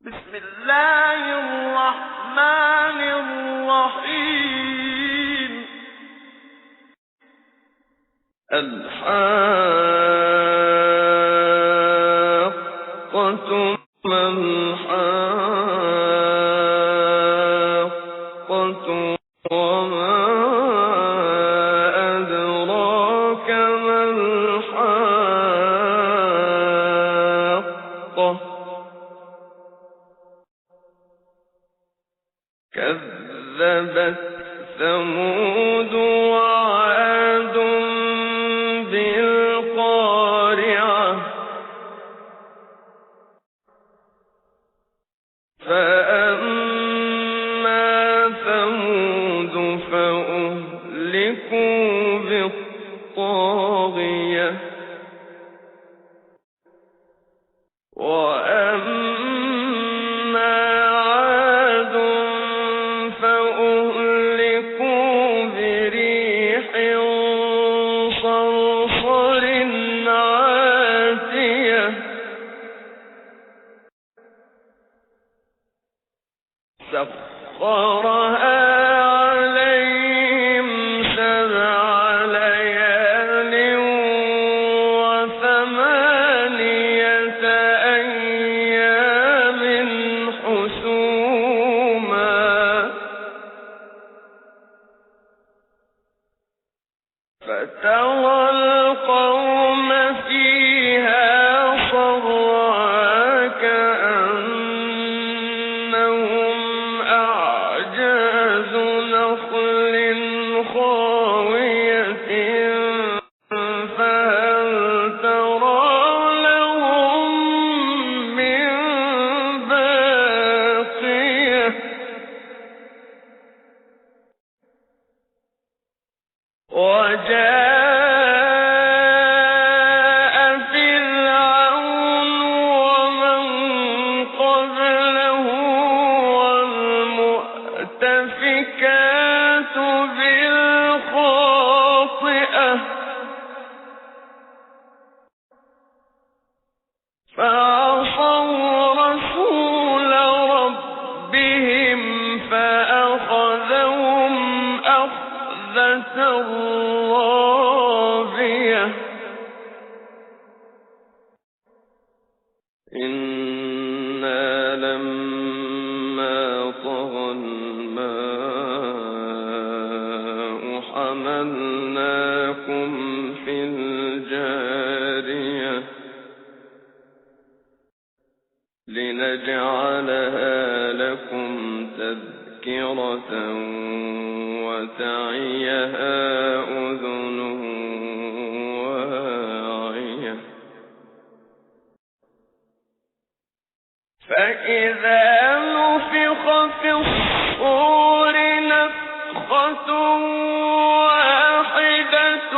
بسم الله الرحمن الرحيم. الحاقة ما الحاقة وما أدراك ما الحاقة كذبت ثمود وعاد بالقارعة فأما ثمود فأهلكوا بالطاغية وأما عاد فأهلكوا بريح صرصر عاتية سخرها عليهم 7 ليال و8 أيام حسوما فترى القوم فيها صرعى كأنهم أعجاز نخل خاوية فهل ترى لهم من باقية وجاء فرعون ومن قبله والمؤتفكات بالخاطئة فعصوا رسول ربهم فأخذهم أخذة رابية إنا لما طغى الماء حملناكم في الجارية لنجعلها لكم تذكرة وتعيها أذن واعية فإذا نفخ في الصور نفخة واحدة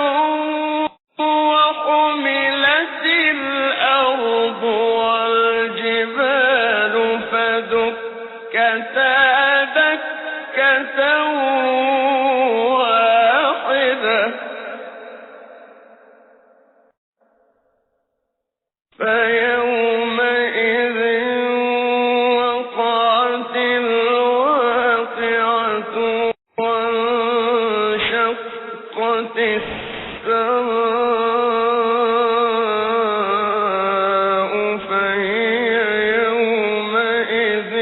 وحملت الأرض والجبال فدكتا دكة واحدة فيومئذ وقعت الواقعة وانشقت السماء فهي يومئذ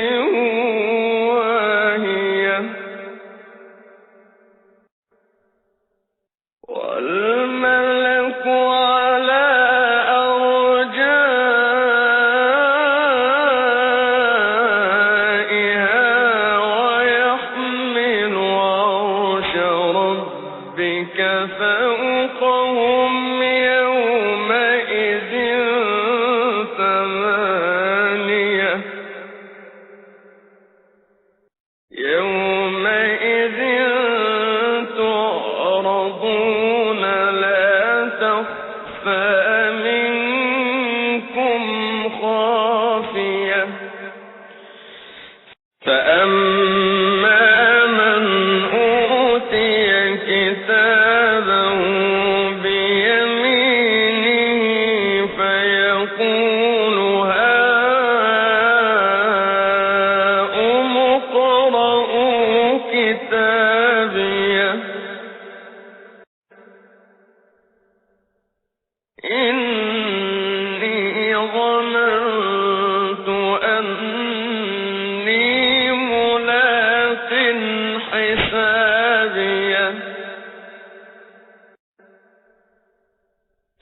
حسابيه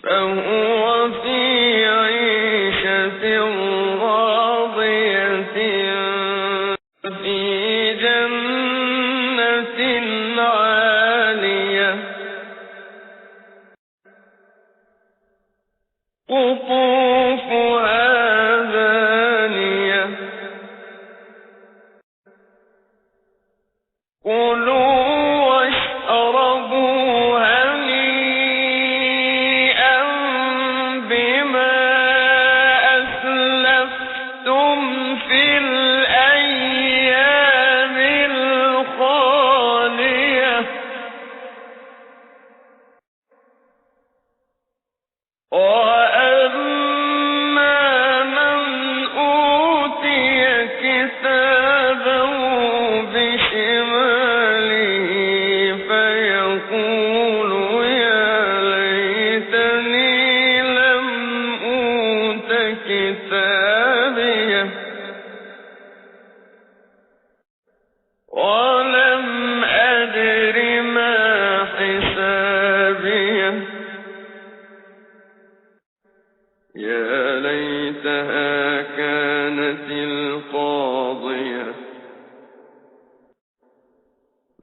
فهو في عيشة راضية في جنة عالية قطوفها دانية كلوا واشربوا هنيئا بما أسلفتم في الأيام الخالية وأما من أوتي كتابه بشماله فيقول يا ليتني لم أوت كتابيه ولم أدر ما حسابيه يا ليتها كانت القاضية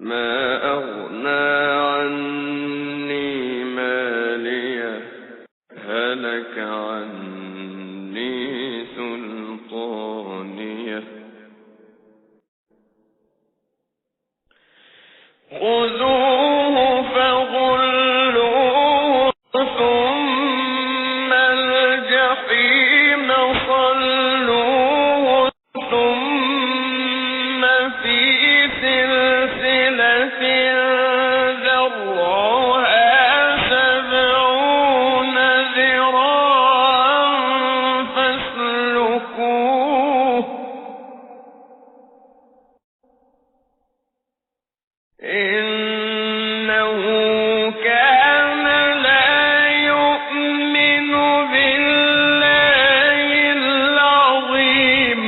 ما أغنى عني ماليه هلك عني سلطانيه خذوه فغلوه ثم الجحيم صلوه ثم في سلسلة ذرعها 70 ذراعا فاسلكوه إنه كان لا يؤمن بالله العظيم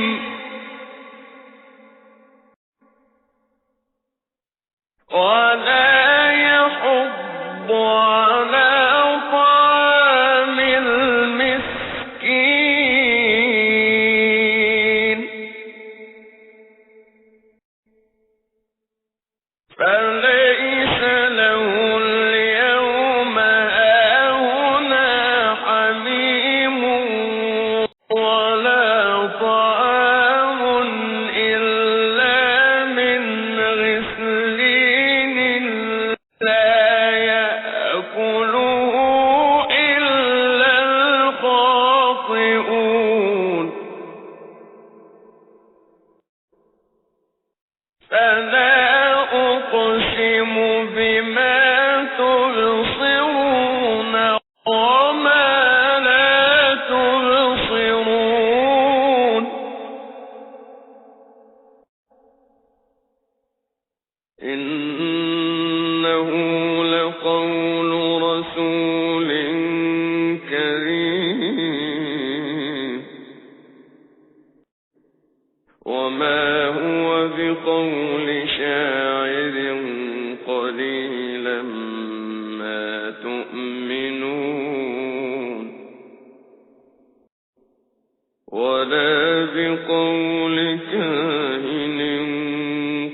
ولا يحض على طعام المسكين فليس له اليوم هاهنا حميم ولا طعام إلا من غسلين لا يأكله إلا الخاطئون فلا أقسم بما تبصرون وما لا تبصرون إنه لقول رسول كريم وما هو بقول شاعر قليلا ما تؤمنون ولا بقول كاهن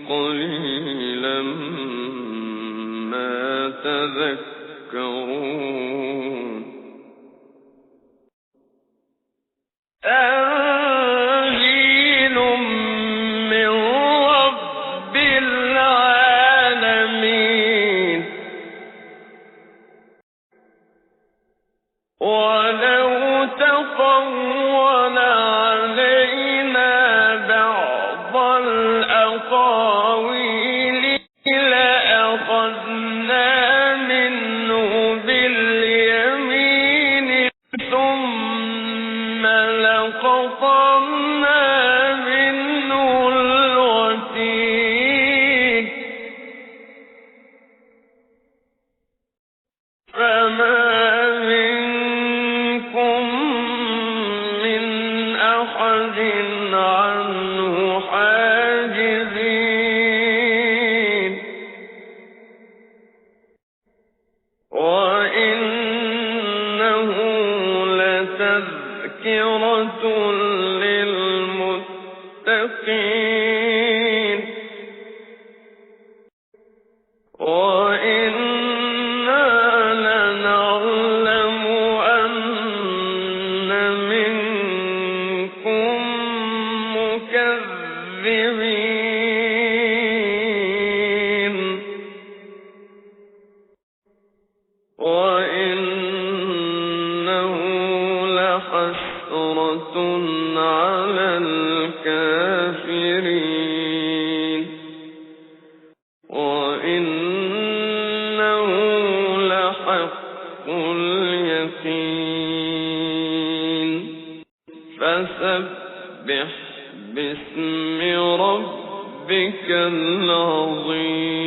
قليلا ما تذكرون تنزيل من رب العالمين ولو تقول علينا بعض الأقاويل لأخذنا منه باليمين ثم لقطعنا منه الوتين فما منكم من أحد عنه حاجزين المتقين وإنا لنعلم أن منكم مكذبين وإنه لحسرة على الكافرين وإنه لحق اليقين فسبح باسم ربك العظيم